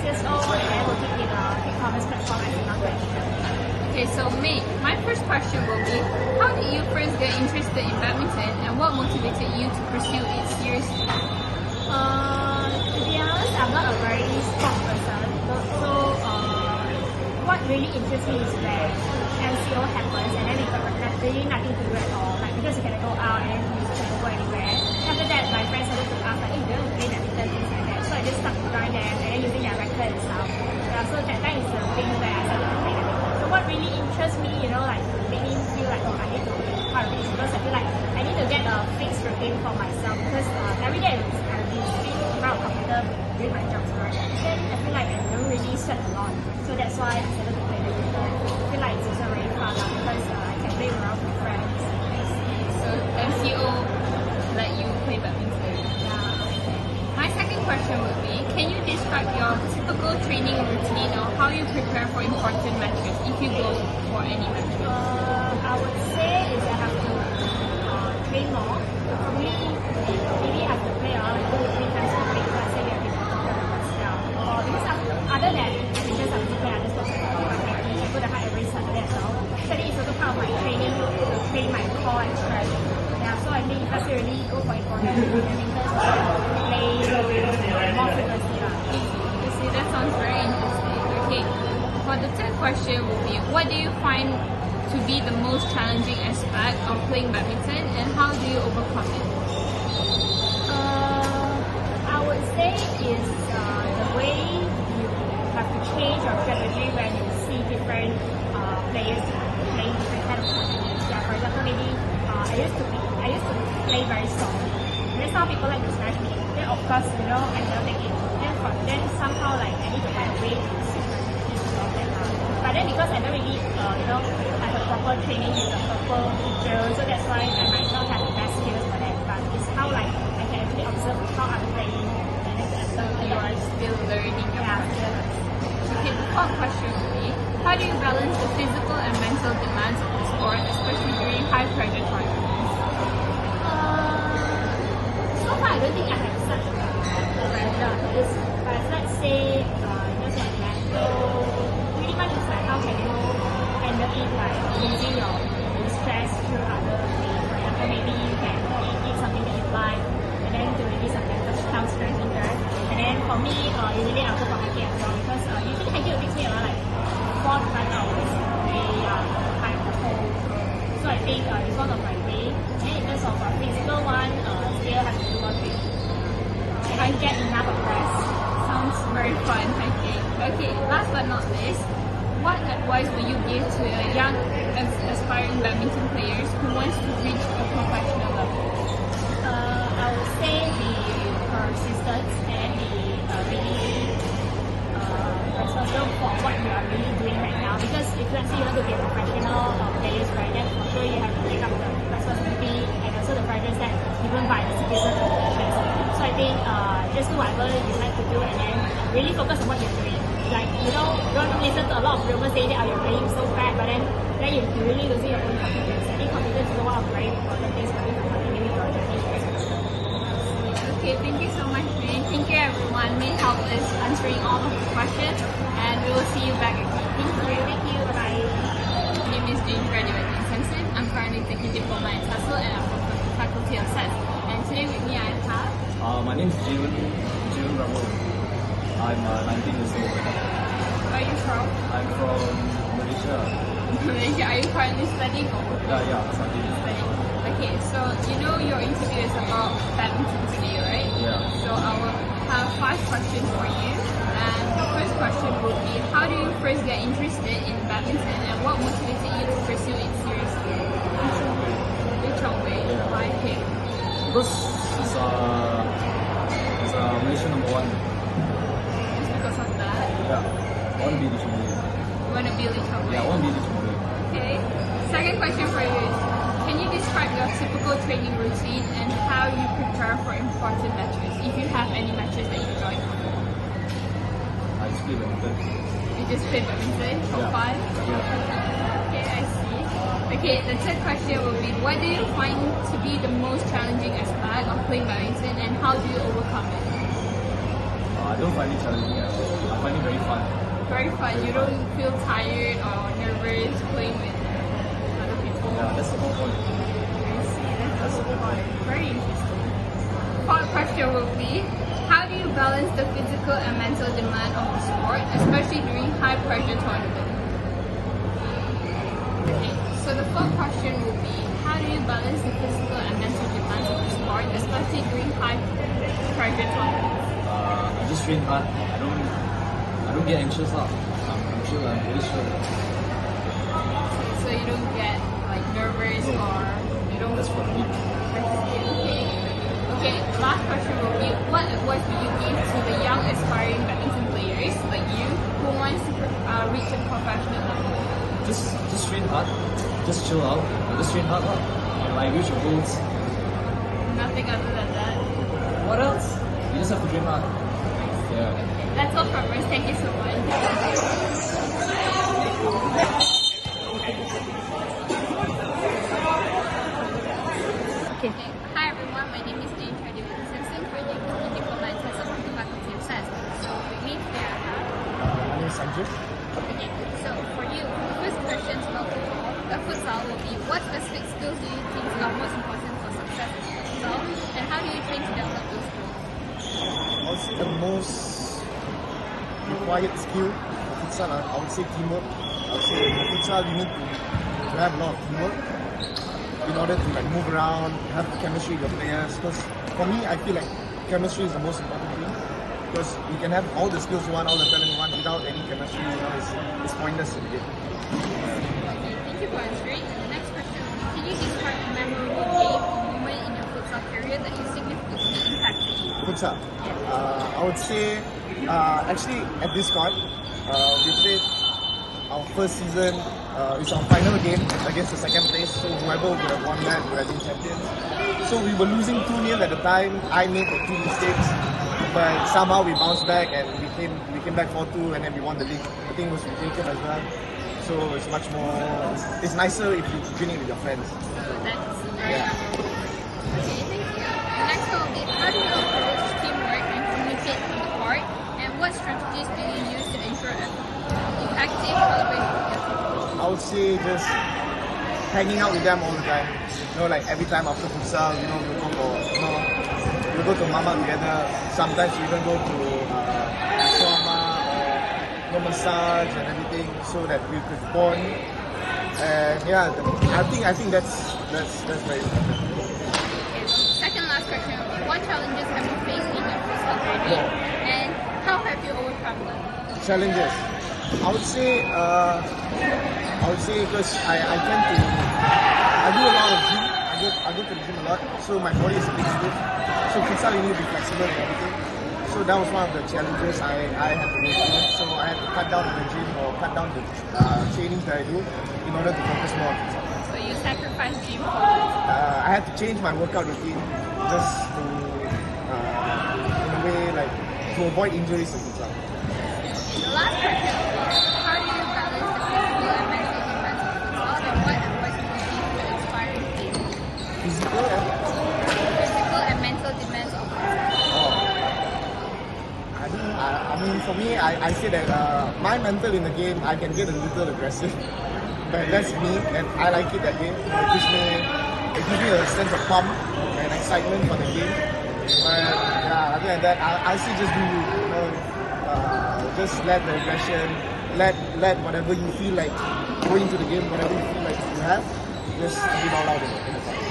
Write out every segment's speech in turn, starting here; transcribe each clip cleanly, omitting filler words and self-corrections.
years old and working in a e-commerce platform as a marketing manager. Okay, so May, my first question will be, how did you first get interested in badminton and what motivated you to pursue it seriously? To be honest, I'm not a very strong person. So what really interests me is when MCO happens and then you got really nothing to do at all. Like because you can go out and you can go anywhere. After that, my friends started to ask like, hey, do you want to play badminton, things like that. So I just started to join them and then using their racket and stuff. Yeah, so that is the thing where I started to play badminton. So what really interests me, like make me feel like, oh, I need to be part of this because I feel like I need to get a fixed routine for myself because every day I've been sitting in front of a computer doing my jobs, right? Then I feel like I don't really sweat a lot. So that's why I started to play badminton. I feel like it's also very fun because I can play around with friends. So MCO let you play badminton? Yeah. My second question would be, can you describe your typical training routine or how you prepare for important matches if you go for any matches? I would say is I have to train more. Probably maybe have to play around like 2 to 3 times a week. Let's say we have been talking myself. Or because other than I just have to play other sports like practice, I go to hard every Saturday as well. So that is also part of my training to train my core and strength. Yeah, so I think if I really go for important badminton, play more frequently. You see, that sounds very interesting. Okay, for the third question will be, what do you find to be the most challenging aspect of playing badminton and how do you overcome it? I would say is the way you have to change your strategy when you see different players playing different kind of strategies. Yeah, for example, maybe I used to play very softly. Then some people like to smash me. Then of course, I cannot take it. Then somehow like I need to find a way to switch my strategy of that. But then because I don't really have a proper training with a proper teacher, so that's why I might not have the best skills for that. But it's how like I can actually observe how I'm playing and then So you are still learning your practice. Okay, the fourth question would be, how do you balance the physical and mental demands of the sport, especially during high pressure tournaments? So far I don't think I have such a pressure. But let's say just like mental, pretty much it's like how can you handle it like using your stress through other things. For example, maybe you can eat something that you like and then to release some mental stress in there. And then for me, usually I'll go for hiking as well because usually hiking will take me around like 4 to 5 hours. Time cold. So I think it's one of my day. And in terms of physical one, still have to do more training. I get enough of rest. Sounds very fun, I think. Okay, last but not least, what advice would you give to young aspiring badminton players who wants to reach a professional level? I would say be persistent and be really responsible for what you are really doing right now. Because if let's say you want to be a professional players, right, then for sure you have to take up the responsibility and also the pressures that given by the citizens of the nation. So I think just do whatever you like to do and then really focus on what you're doing. Like, don't listen to a lot of rumors saying that you're playing so bad, but then you're really losing your own confidence. I think confidence is one of the very important things for you to continue with your journey. Okay, thank you so much, May. Thank you everyone. May help us answering all of the questions and we will see you back again. Thank you. Bye. My name is Jane, graduate intensive. I'm currently taking diploma in TESOL and I'm from the faculty of SES. And today with me I have... my name is Jivan Ramon. I'm 19 years old. Where are you from? I'm from Malaysia. Malaysia. Are you currently studying or? Yeah, studying. Okay, so your interview is about badminton today, right? Yeah. So I will have 5 questions for you. And the first question would be, how do you first get interested in badminton and what motivated you to pursue it seriously? Which way? Yeah. Why pick? Because it's Malaysia number 1. Just because of that? Yeah. I want to be Malaysia. You want to be Lichong? Yeah, I want to be Malaysia. Okay. Second question for you is, can you describe your typical training routine and how you prepare for important matches, if you have any matches that you join? I just play badminton. You just play badminton for fun? Yeah. Okay, I see. Okay, the third question will be, what do you find to be the most challenging aspect of playing badminton and how do you overcome it? I I don't find it challenging at all. I find it very fun. Very fun. You don't feel tired or nervous playing with other people. Yeah, that's the whole point. I see. That's the whole point. Very interesting. Fourth question will be, how do you balance the physical and mental demand of the sport, especially during high pressure tournaments? Okay, so the fourth question will be, how do you balance the physical and mental demands of the sport, especially during high pressure tournaments? I just train hard. I don't get anxious lah. I'm sure. I'm pretty sure. So you don't get like nervous or you don't. That's for me. Okay. Okay. Last question will be: what advice do you give to the young aspiring badminton players like you who wants to reach a professional level? Just train hard. Just chill out. Just train hard lah. And like reach your goals. Nothing other than that. What else? You just have to train hard. Yeah. That's all from us. Thank you so much. Okay. Hi everyone, my name is Jane Trading Simpson, currently taking diploma in Science from the Faculty of Science. So with me here I have. My name is Sanjay. Okay, so for you, the first question about futsal will be, what specific skills do you think are most important for success in futsal, and how do you train to develop those skills? Also, the most required skill for futsal, I would say teamwork. I would say in futsal you need to have a lot of teamwork in order to like move around, have chemistry with your players. Because for me, I feel like chemistry is the most important thing. Because you can have all the skills you want, all the talent you want, without any chemistry, it's pointless in the game. Okay, thank you for answering. And the next question will be, can you describe a memorable game or moment in your futsal career that you significantly impacted you? Futsal. I would say, actually at this court, we played our first season. It's our final game against the second place. So whoever would have won that would have been champions. So we were losing 2-0 at the time. I made the 2 mistakes, but somehow we bounced back and we came back 4-2 and then we won the league. I think it was with Jacob as well. So it's much more. It's nicer if you win it with your friends. That's very Yeah. Okay, thank you. The next one will be, how do you approach teamwork and communicate on the court, and what strategies do you use to ensure effective collaboration with your team? I would say just hanging out with them all the time. Like every time after futsal, we'll go for, we'll go to Mama together. Sometimes we even go to Suama or massage and everything, so that we could bond. And yeah, I think that's very important. Okay, second last question will be, what challenges have you faced in your futsal journey, and how have you overcome them? Challenges. I would say because I tend to do a lot of gym. I go to the gym a lot, so my body is a bit stiff. So futsal you need to be flexible and everything. So that was one of the challenges I had to go through. So I had to cut down on the gym or cut down the trainings that I do in order to focus more on futsal. So you sacrifice gym for futsal? I had to change my workout routine just to, in a way, like to avoid injuries in futsal. The last question will be, how do you balance the physical and mental demands of futsal, and what advice would you give to aspiring players? Physical and Physical and mental demands of futsal. I mean, for me, I say that my mental in the game, I can get a little aggressive. But that's me, and I like it that way. It gives me a sense of pump and excitement for the game. But yeah, other than that, I still just do, just let the aggression, let whatever you feel like going into the game, whatever you feel like you have, just give all out in the fight.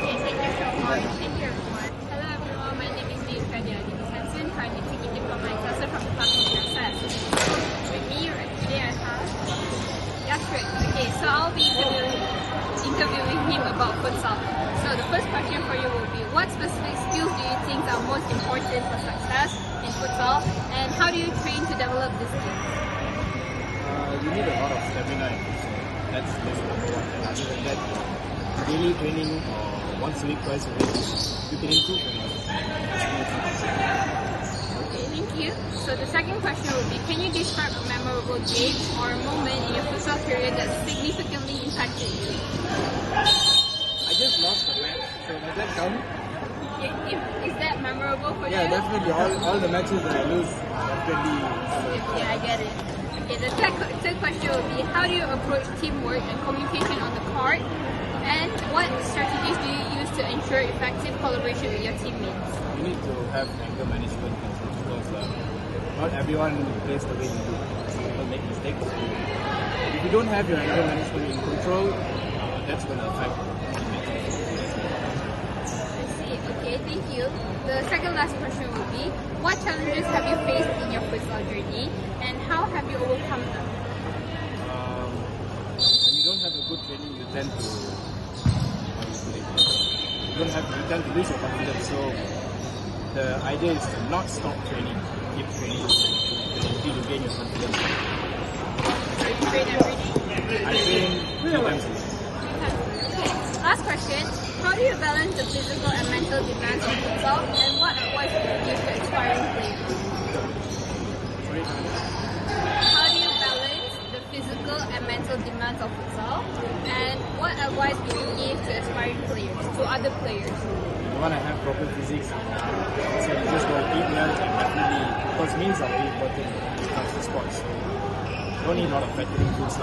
Okay, thank you so much. Thank you, everyone. Hello, everyone. My name is Jane Trading Simpson, currently taking diploma in Science from the Faculty of Science. With me today I have Yashrik. Okay, so I'll be interviewing him about futsal. So the first question for you will be, what specific skills do you think are most important for success in futsal, and how do you train to develop these skills? You need a lot of stamina and patience. That's number one. And other than that, daily training once a week, twice a week, you can improve on yourself. Okay, thank you. So the second question will be, can you describe a memorable game or a moment in your futsal career that significantly impacted you? I just lost the match, so does that count? Is that memorable? memorable for Yeah, you? definitely. All the matches that I lose, definitely. Okay, I get it. Okay, the third question will be, how do you approach teamwork and communication on the court? And what strategies do you use to ensure effective collaboration with your teammates? You need to have anger management because not everyone plays the way you do. Some people make mistakes. If you don't have your anger management in control, that's going to affect teammates. I see. Okay, thank you. The second last question will be, what challenges have you faced in your futsal journey and how have you overcome them? When you don't have a good training, you tend to you tend to lose your confidence. So the idea is to not stop training, keep training until you gain your confidence. So you train every day? I train 3 times a week. Okay, last question. How do you balance the physical and mental demands of futsal and what advice would you give to aspiring players? Sorry, How do you balance the physical and mental demands of futsal and what advice would you give to aspiring players, to other players? you want to have proper physics, so you just go eat well and definitely, because meals are very important when it comes to sports. So don't eat a lot of fattening foods.